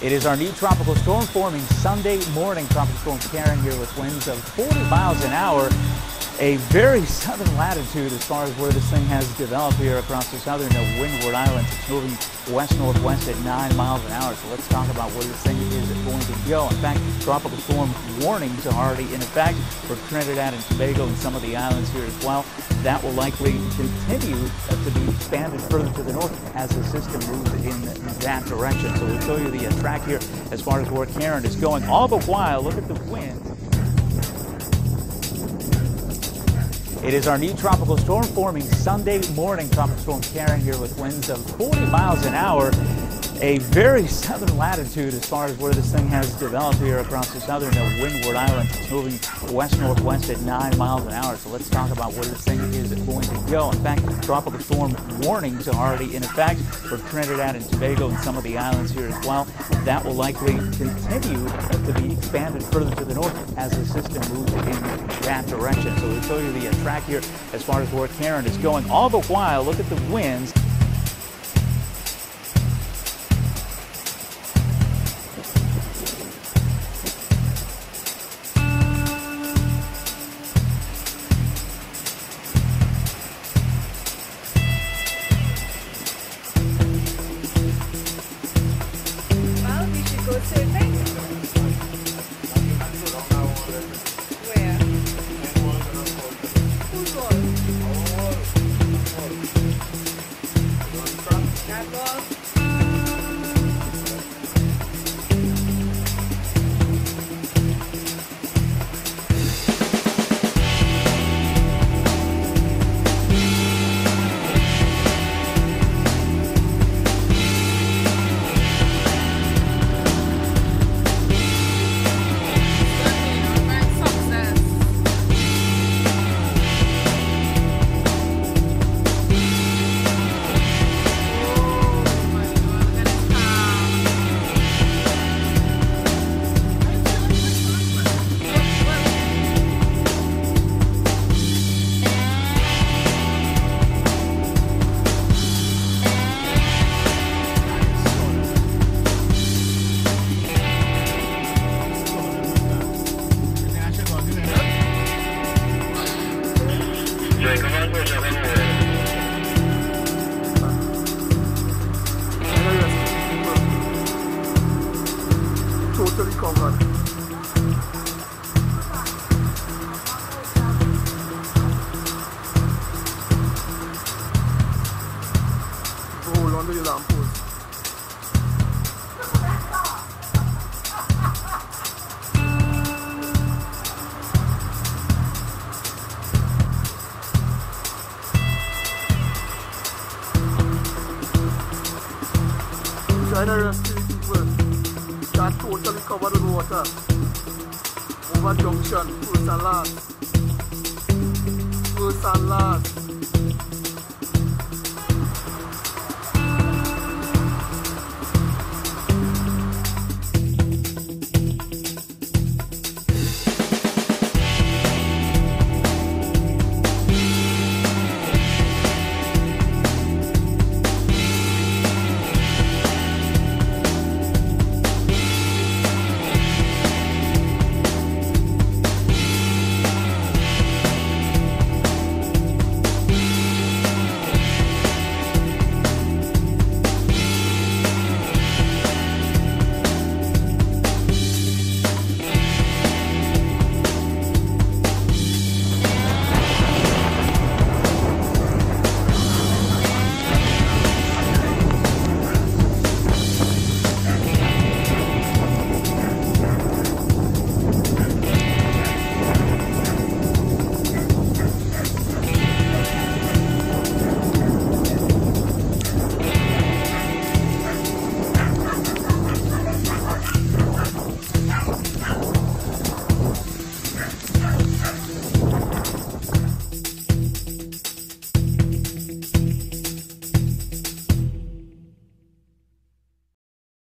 It is our new tropical storm forming Sunday morning. Tropical storm Karen here with winds of 40 miles an hour. A very southern latitude as far as where this thing has developed here across the southern Windward Islands. It's moving west-northwest at 9 miles an hour. So let's talk about where this thing is going to go. In fact, tropical storm warnings are already in effect for Trinidad and Tobago and some of the islands here as well. That will likely continue to be expanded further to the north as the system moves in that direction. So we'll show you the track here as far as where Karen is going. All the while, look at the wind. It is our new tropical storm forming Sunday morning. Tropical storm Karen here with winds of 40 miles an hour. A very southern latitude as far as where this thing has developed here across the southern Windward Islands. It's moving west-northwest at 9 miles an hour. So let's talk about where this thing is going to go. In fact, tropical storm warnings are already in effect for Trinidad and Tobago and some of the islands here as well. That will likely continue to be expanded further to the north as the system moves in that direction. So we'll show you the track here as far as where Karen is going. All the while, look at the winds. Totally covered. Hold on to your lamppost. Try to rescue people. That totally covered with water. Over junction, first and last. First and last.